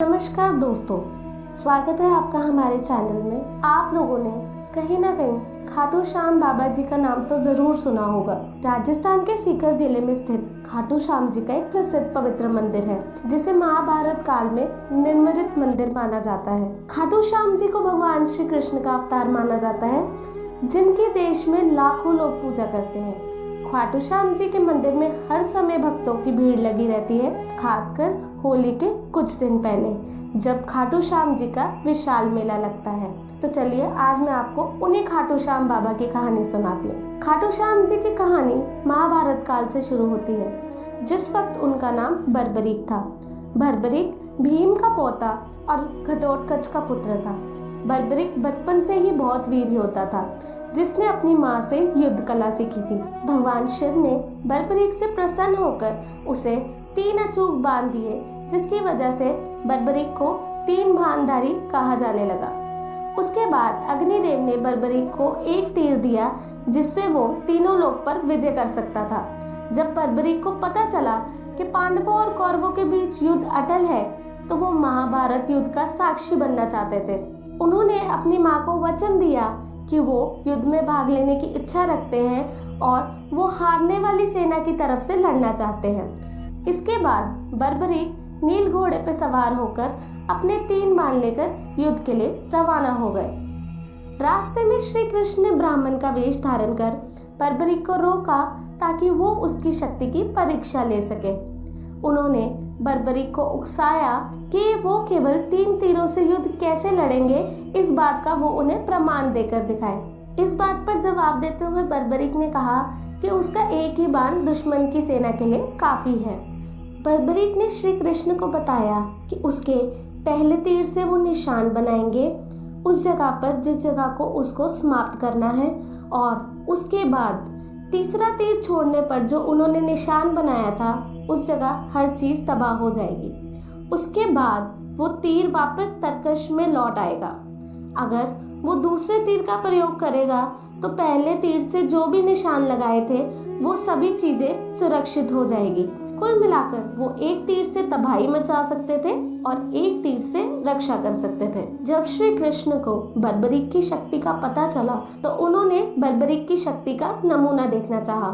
नमस्कार दोस्तों, स्वागत है आपका हमारे चैनल में। आप लोगों ने कहीं ना कहीं खाटू श्याम बाबा जी का नाम तो जरूर सुना होगा। राजस्थान के सीकर जिले में स्थित खाटू श्याम जी का एक प्रसिद्ध पवित्र मंदिर है, जिसे महाभारत काल में निर्मित मंदिर माना जाता है। खाटू श्याम जी को भगवान श्री कृष्ण का अवतार माना जाता है, जिनके देश में लाखों लोग पूजा करते हैं। खाटू श्याम जी के मंदिर में हर समय भक्तों की भीड़ लगी रहती है, खासकर होली के कुछ दिन पहले, जब खाटू श्याम जी का विशाल मेला लगता है। तो चलिए आज मैं आपको उन्हीं खाटू श्याम बाबा की कहानी सुनाती हूँ। खाटू श्याम जी की कहानी महाभारत काल से शुरू होती है, जिस वक्त उनका नाम बर्बरीक था। बर्बरीक भीम का पोता और घटोत्कच का पुत्र था। बर्बरीक बचपन से ही बहुत वीर योद्धा था, जिसने अपनी माँ से युद्ध कला सीखी थी। भगवान शिव ने बर्बरीक से प्रसन्न होकर उसे 3 अचूक बाण दिए, जिसकी वजह से बर्बरीक को 3 बाणधारी कहा जाने लगा। उसके बाद अग्निदेव ने बर्बरीक को एक तीर दिया, जिससे वो तीनों लोक पर विजय कर सकता था। जब बर्बरीक को पता चला कि पांडवों और कौरवों के बीच युद्ध अटल है, तो वो महाभारत युद्ध का साक्षी बनना चाहते थे। उन्होंने अपनी माँ को वचन दिया कि वो युद्ध में भाग लेने की इच्छा रखते हैं और वो हारने वाली सेना की तरफ से लड़ना चाहते हैं। इसके बाद बर्बरीक नील घोड़े पर सवार होकर अपने 3 बाण लेकर युद्ध के लिए रवाना हो गए। रास्ते में श्री कृष्ण ने ब्राह्मण का वेश धारण कर बर्बरीक को रोका, ताकि वो उसकी शक्ति की परीक्षा ले सके। उन्होंने बर्बरीक को उकसाया कि वो केवल 3 तीरों से युद्ध कैसे लड़ेंगे, इस बात का वो उन्हें प्रमाण देकर दिखाए। इस बात पर जवाब देते हुए बर्बरीक ने कहा कि उसका एक ही बाण दुश्मन की सेना के लिए काफी है। बर्बरीक ने श्री कृष्ण को बताया कि उसके पहले तीर से वो निशान बनाएंगे उस जगह पर जिस जगह को उसको समाप्त करना है, और उसके बाद तीसरा तीर छोड़ने पर जो उन्होंने निशान बनाया था, उस जगह हर चीज तबाह हो जाएगी। उसके बाद वो तीर वापस तरकश में लौट आएगा। अगर वो दूसरे तीर का प्रयोग करेगा तो पहले तीर से जो भी निशान लगाए थे वो सभी चीजें सुरक्षित हो जाएगी। कुल मिलाकर वो एक तीर से तबाही मचा सकते थे और एक तीर से रक्षा कर सकते थे। जब श्री कृष्ण को बर्बरीक की शक्ति का पता चला, तो उन्होंने बर्बरीक की शक्ति का नमूना देखना चाहा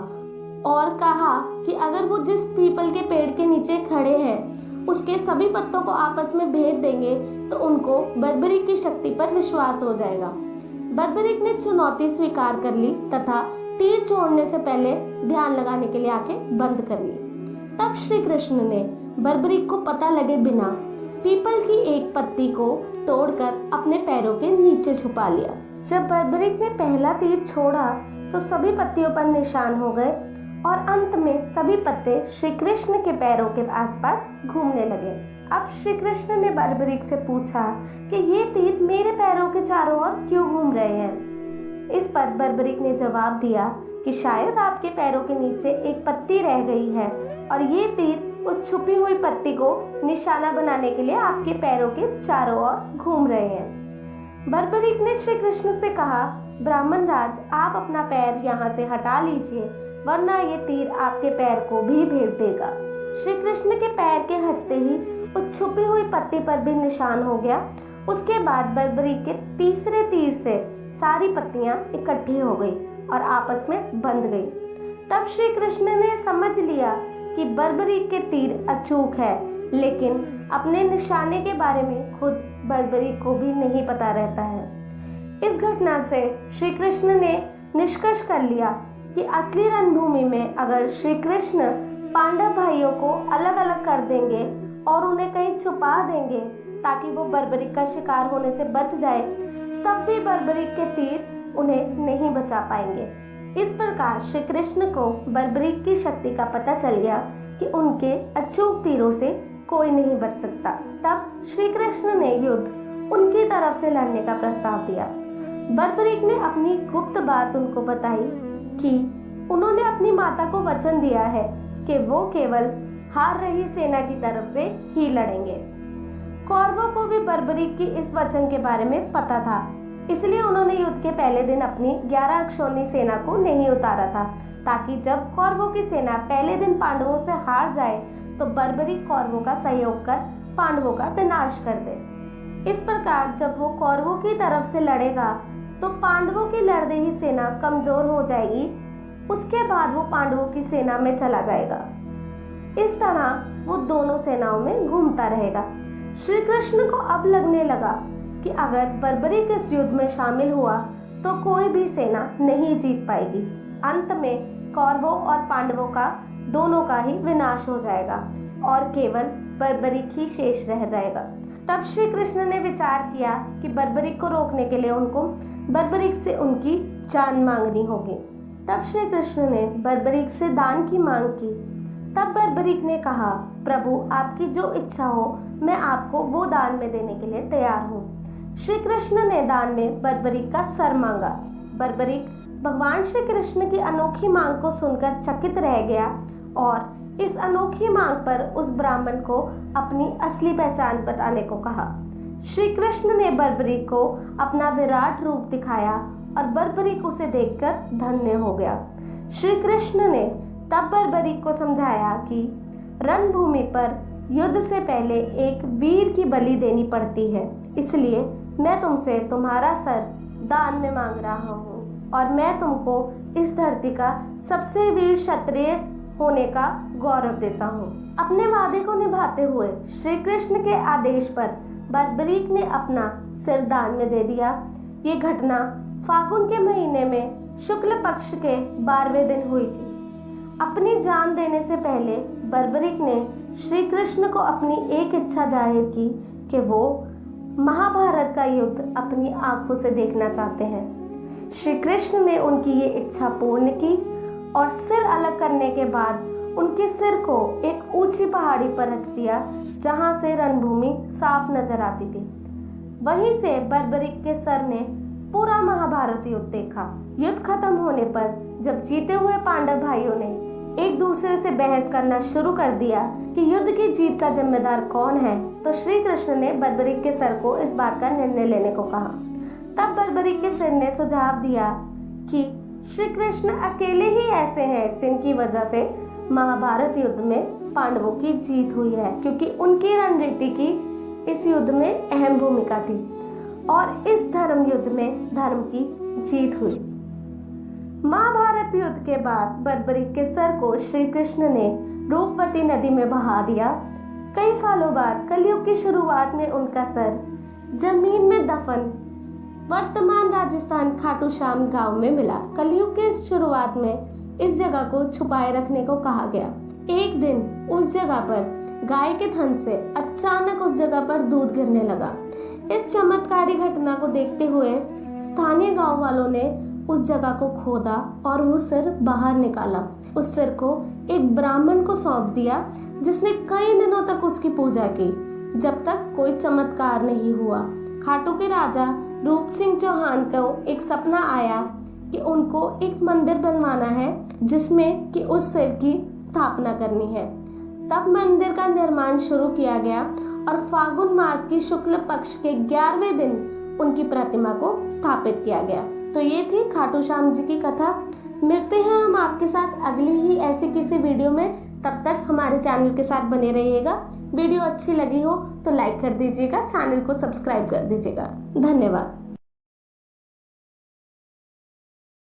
और कहा कि अगर वो जिस पीपल के पेड़ के नीचे खड़े हैं, उसके सभी पत्तों को आपस में भेद देंगे, तो उनको बर्बरीक की शक्ति पर विश्वास हो जाएगा। बर्बरीक ने चुनौती स्वीकार कर ली तथा तीर छोड़ने से पहले ध्यान लगाने के लिए आंखें बंद कर ली। तब श्री कृष्ण ने बर्बरीक को पता लगे बिना पीपल की एक पत्ती को तोड़कर अपने पैरों के नीचे छुपा लिया। जब बर्बरीक ने पहला तीर छोड़ा, तो सभी पत्तियों पर निशान हो गए और अंत में सभी पत्ते श्री कृष्ण के पैरों के आसपास घूमने लगे। अब श्री कृष्ण ने बर्बरीक से पूछा कि ये तीर मेरे पैरों के चारों ओर क्यों घूम रहे हैं। इस पर बर्बरीक ने जवाब दिया कि शायद आपके पैरों के नीचे एक पत्ती रह गई है और ये तीर उस छुपी हुई पत्ती को निशाना बनाने के लिए आपके पैरों के चारों ओर घूम रहे हैं। बर्बरीक ने श्री कृष्ण से कहा, ब्राह्मण राज, आप अपना पैर यहाँ से हटा लीजिए, वरना ये तीर आपके पैर को भी भेद देगा। श्री कृष्ण के पैर के हटते ही उस छुपी हुई पत्ती पर भी निशान हो गया। उसके बाद बर्बरीक के तीसरे तीर से सारी पत्तियां इकट्ठी हो गई और आपस में बंध गई। तब श्री कृष्ण ने समझ लिया कि बर्बरीक के तीर अचूक है, लेकिन अपने निशाने के बारे में खुद बर्बरीक को भी नहीं पता रहता है। इस घटना से श्री कृष्ण ने निष्कर्ष कर लिया कि असली रणभूमि में अगर श्री कृष्ण पांडव भाइयों को अलग अलग कर देंगे और उन्हें कहीं छुपा देंगे ताकि वो बर्बरीक का शिकार होने से बच जाए, तब भी बर्बरीक के तीर उन्हें नहीं बचा पाएंगे। इस प्रकार श्री कृष्ण को बर्बरीक की शक्ति का पता चल गया कि उनके अचूक तीरों से कोई नहीं बच सकता। तब श्री कृष्ण ने युद्ध उनकी तरफ से लड़ने का प्रस्ताव दिया। बर्बरीक ने अपनी गुप्त बात उनको बताई कि उन्होंने अपनी माता को वचन दिया है कि वो केवल हार रही सेना की तरफ से ही लड़ेंगे। कौरवों को भी बर्बरीक की इस वचन के बारे में पता था, इसलिए उन्होंने युद्ध के पहले दिन अपनी 11 अक्षौणी सेना को नहीं उतारा था, ताकि जब कौरवों की सेना पहले दिन पांडवों से हार जाए, तो बर्बरीक कौरवों का सहयोग कर पांडवों का विनाश कर दे। इस प्रकार जब वो कौरवों की तरफ से लड़ेगा तो पांडवों की लड़ती ही सेना कमजोर हो जाएगी। उसके बाद वो पांडवों की सेना में चला जाएगा। इस तरह वो दोनों सेनाओं में घूमता रहेगा। श्री कृष्ण को अब लगने लगा कि अगर बर्बरीक इस युद्ध में शामिल हुआ तो कोई भी सेना नहीं जीत पाएगी। अंत में कौरवों और पांडवों का दोनों का ही विनाश हो जाएगा और केवल बर्बरीक ही शेष रह जाएगा। तब श्री कृष्ण ने विचार किया कि बर्बरीक को रोकने के लिए उनको बर्बरीक से उनकी जान मांगनी होगी। तब श्री कृष्ण ने बर्बरीक से दान की मांग की। तब बर्बरीक ने कहा, प्रभु आपकी जो इच्छा हो मैं आपको वो दान में देने के लिए तैयार हूँ। श्री कृष्ण ने दान में बर्बरीक का सर मांगा। बर्बरीक भगवान श्री कृष्ण की अनोखी मांग को सुनकर चकित रह गया और इस अनोखी मांग पर उस ब्राह्मण को अपनी असली पहचान बताने को कहा। श्री कृष्ण ने बर्बरीक को अपना विराट रूप दिखाया और बर्बरीक उसे देखकर धन्य हो गया। श्री कृष्ण ने तब बर्बरीक को समझाया कि रणभूमि पर युद्ध से पहले एक वीर की बलि देनी पड़ती है, इसलिए मैं तुमसे तुम्हारा सर दान में मांग रहा हूँ और मैं तुमको इस धरती का सबसे वीर क्षत्रिय होने का गौरव देता हूँ। अपने वादे को निभाते हुए श्री कृष्ण के आदेश पर बर्बरीक ने अपना सिर दान में दे दिया। ये घटना फागुन के महीने में शुक्ल पक्ष के 12वें दिन हुई थी। अपनी जान देने से पहले बर्बरीक ने श्री कृष्ण को अपनी एक इच्छा जाहिर की कि वो महाभारत का युद्ध अपनी आंखों से देखना चाहते हैं। श्री कृष्ण ने उनकी ये इच्छा पूर्ण की और सिर अलग करने के बाद उनके सिर को एक ऊंची पहाड़ी पर रख दिया जहां से रणभूमि साफ नजर आती थी। वहीं से बर्बरीक के सर ने पूरा महाभारत युद्ध देखा। युद्ध खत्म होने पर जब जीते हुए पांडव भाइयों ने एक दूसरे से बहस करना शुरू कर दिया कि युद्ध की जीत का जिम्मेदार कौन है, तो श्री कृष्ण ने बर्बरीक के सर को इस बात का निर्णय लेने को कहा। तब बर्बरीक के सर ने सुझाव दिया कि श्री कृष्ण अकेले ही ऐसे हैं जिनकी वजह से महाभारत युद्ध में पांडवों की जीत हुई है, क्योंकि उनकी रणनीति की इस युद्ध में अहम भूमिका थी और इस धर्म युद्ध में धर्म की जीत हुई। महाभारत युद्ध के बाद बर्बरीक के सर को श्री कृष्ण ने रूपवती नदी में बहा दिया। कई सालों बाद कलयुग की शुरुआत में उनका सर जमीन में दफन वर्तमान राजस्थान खाटू श्याम गांव में मिला। कलयुग के शुरुआत में इस जगह को छुपाए रखने को कहा गया। एक दिन उस जगह पर गाय के थन से अचानक उस जगह पर दूध गिरने लगा। इस चमत्कारी घटना को देखते हुए स्थानीय गांव वालों ने उस जगह को खोदा और वो सिर बाहर निकाला। उस सिर को एक ब्राह्मण को सौंप दिया जिसने कई दिनों तक उसकी पूजा की, जब तक कोई चमत्कार नहीं हुआ। खाटू के राजा रूप सिंह चौहान को एक सपना आया कि उनको एक मंदिर बनवाना है जिसमें कि उस सिर की स्थापना करनी है। तब मंदिर का निर्माण शुरू किया गया और फागुन मास की शुक्ल पक्ष के 11वें दिन उनकी प्रतिमा को स्थापित किया गया। तो ये थी खाटू श्याम जी की कथा। मिलते हैं हम आपके साथ अगली ही ऐसी किसी वीडियो में। तब तक हमारे चैनल के साथ बने रहिएगा। वीडियो अच्छी लगी हो तो लाइक कर दीजिएगा, चैनल को सब्सक्राइब कर दीजिएगा। धन्यवाद।